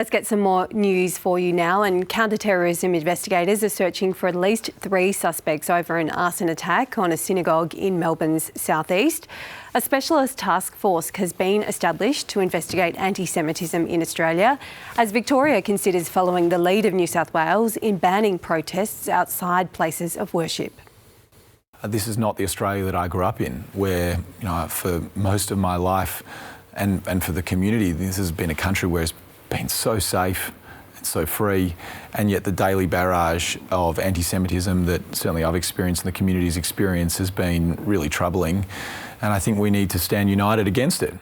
Let's get some more news for you now. And counter-terrorism investigators are searching for at least 3 suspects over an arson attack on a synagogue in Melbourne's southeast. A specialist task force has been established to investigate anti-Semitism in Australia, as Victoria considers following the lead of New South Wales in banning protests outside places of worship. This is not the Australia that I grew up in, where, for most of my life and for the community, this has been a country where it's been so safe and so free, and yet the daily barrage of anti-Semitism that certainly I've experienced and the community's experience has been really troubling, and I think we need to stand united against it.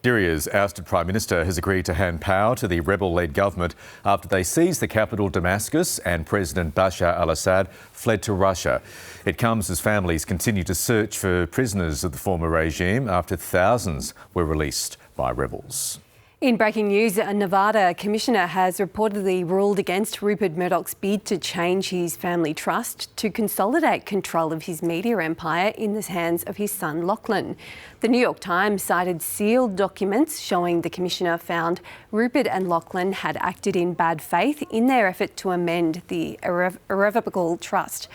Syria's ousted Prime Minister has agreed to hand power to the rebel-led government after they seized the capital Damascus and President Bashar al-Assad fled to Russia. It comes as families continue to search for prisoners of the former regime after thousands were released by rebels. In breaking news, a Nevada commissioner has reportedly ruled against Rupert Murdoch's bid to change his family trust to consolidate control of his media empire in the hands of his son Lachlan. The New York Times cited sealed documents showing the commissioner found Rupert and Lachlan had acted in bad faith in their effort to amend the irrevocable trust.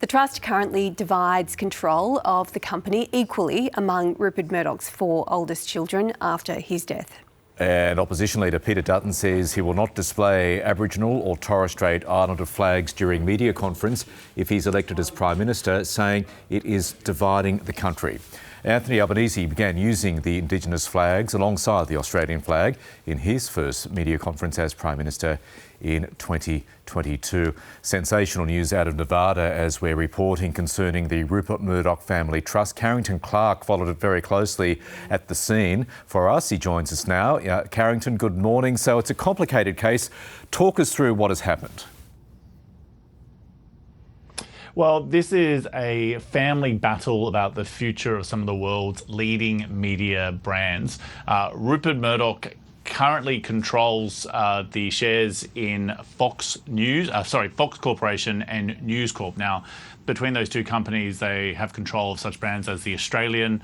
The trust currently divides control of the company equally among Rupert Murdoch's 4 oldest children after his death. And opposition leader Peter Dutton says he will not display Aboriginal or Torres Strait Islander flags during media conference if he's elected as Prime Minister, saying it is dividing the country. Anthony Albanese began using the Indigenous flags alongside the Australian flag in his first media conference as Prime Minister in 2022. Sensational news out of Nevada as we're reporting concerning the Rupert Murdoch family trust. Carrington Clarke followed it very closely at the scene for us. He joins us now. Carrington, good morning. So it's a complicated case. Talk us through what has happened. Well, this is a family battle about the future of some of the world's leading media brands. Rupert Murdoch currently controls the shares in Fox Corporation and News Corp. Now, between those 2 companies, they have control of such brands as the Australian,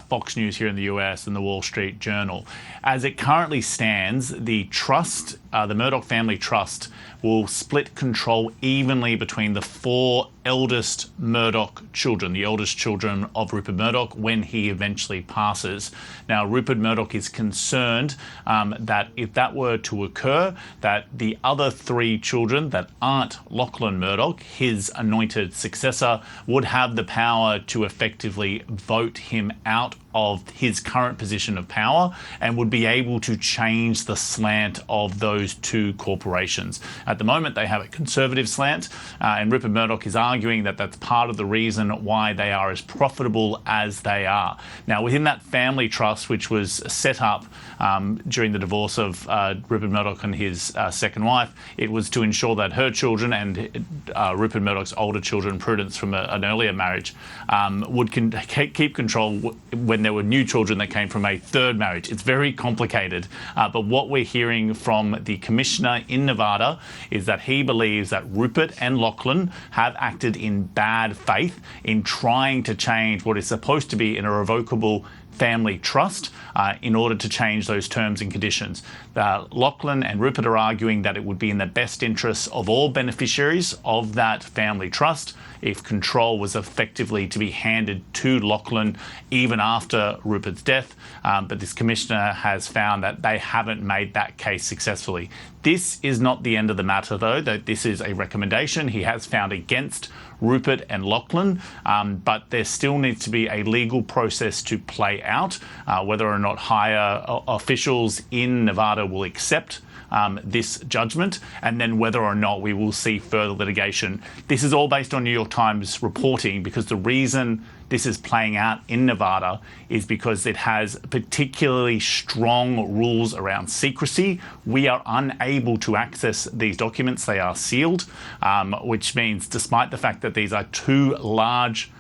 Fox News here in the US, and the Wall Street Journal. As it currently stands, the trust, the Murdoch family trust, will split control evenly between the 4 eldest Murdoch children, the eldest children of Rupert Murdoch, when he eventually passes. Now, Rupert Murdoch is concerned that if that were to occur, that the other 3 children that aren't Lachlan Murdoch, his anointed successor, would have the power to effectively vote him out of his current position of power and would be able to change the slant of those 2 corporations. At the moment, they have a conservative slant, and Rupert Murdoch is arguing that that's part of the reason why they are as profitable as they are. Now, within that family trust, which was set up during the divorce of Rupert Murdoch and his second wife, it was to ensure that her children and Rupert Murdoch's older children, Prudence from an earlier marriage, would keep control when there were new children that came from a 3rd marriage. It's very complicated, but what we're hearing from the commissioner in Nevada is that he believes that Rupert and Lachlan have acted in bad faith in trying to change what is supposed to be an irrevocable family trust in order to change those terms and conditions. Lachlan and Rupert are arguing that it would be in the best interests of all beneficiaries of that family trust if control was effectively to be handed to Lachlan even after Rupert's death. But this commissioner has found that they haven't made that case successfully. This is not the end of the matter, though, that this is a recommendation he has found against Rupert and Lachlan, but there still needs to be a legal process to play out, whether or not higher officials in Nevada will accept this judgment, and then whether or not we will see further litigation. This is all based on New York Times reporting, because the reason this is playing out in Nevada is because it has particularly strong rules around secrecy. We are unable to access these documents. They are sealed, which means despite the fact that these are 2 large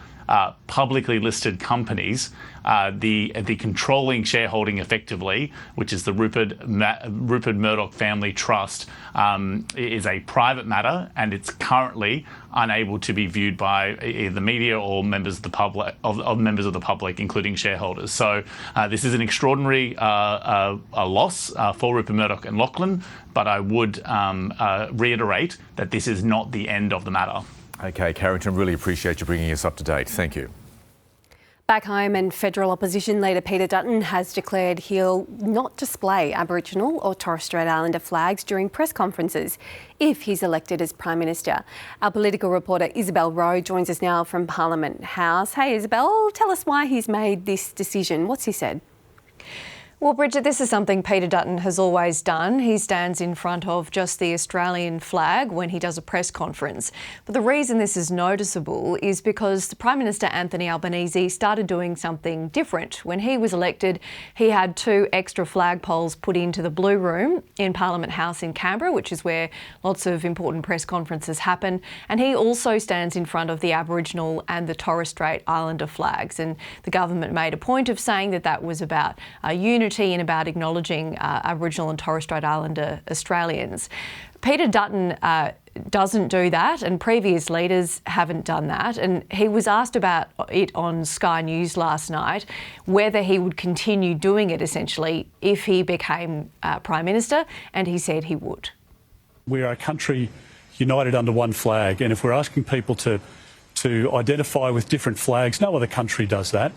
publicly listed companies, the controlling shareholding effectively, which is the Rupert Murdoch Family Trust, is a private matter, and it's currently unable to be viewed by either the media or members of the public, including shareholders. So this is an extraordinary a loss for Rupert Murdoch and Lachlan, but I would reiterate that this is not the end of the matter. OK, Carrington, really appreciate you bringing us up to date. Thank you. Back home, and federal opposition leader Peter Dutton has declared he'll not display Aboriginal or Torres Strait Islander flags during press conferences if he's elected as Prime Minister. Our political reporter Isobel Roe joins us now from Parliament House. Hey Isobel, tell us why he's made this decision. What's he said? Well, Bridget, this is something Peter Dutton has always done. He stands in front of just the Australian flag when he does a press conference. But the reason this is noticeable is because the Prime Minister Anthony Albanese started doing something different. When he was elected, he had 2 extra flagpoles put into the Blue Room in Parliament House in Canberra, which is where lots of important press conferences happen. And he also stands in front of the Aboriginal and the Torres Strait Islander flags. And the government made a point of saying that that was about unity and about acknowledging Aboriginal and Torres Strait Islander Australians. Peter Dutton doesn't do that, and previous leaders haven't done that. And he was asked about it on Sky News last night, whether he would continue doing it essentially if he became Prime Minister, and he said he would. We are a country united under one flag, and if we're asking people to identify with different flags, no other country does that.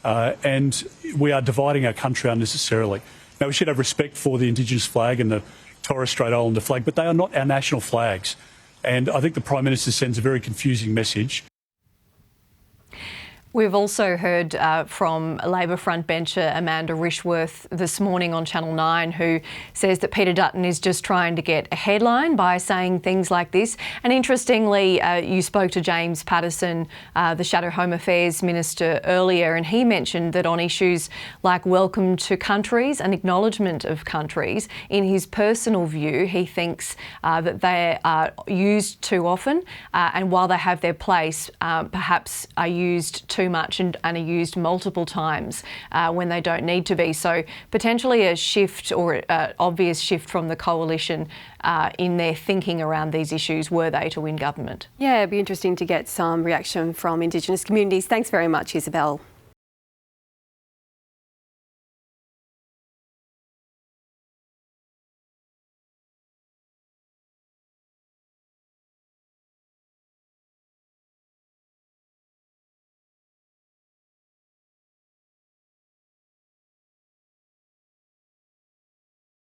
And we are dividing our country unnecessarily. Now, we should have respect for the Indigenous flag and the Torres Strait Islander flag, but they are not our national flags. And I think the Prime Minister sends a very confusing message. We've also heard from Labor frontbencher Amanda Rishworth this morning on Channel 9, who says that Peter Dutton is just trying to get a headline by saying things like this. And interestingly, you spoke to James Patterson, the Shadow Home Affairs Minister, earlier, and he mentioned that on issues like welcome to countries and acknowledgement of countries, in his personal view, he thinks that they are used too often, and while they have their place, perhaps are used too much and are used multiple times when they don't need to be. So potentially a shift, or an obvious shift from the coalition in their thinking around these issues were they to win government. Yeah, it'd be interesting to get some reaction from Indigenous communities. Thanks very much, Isobel.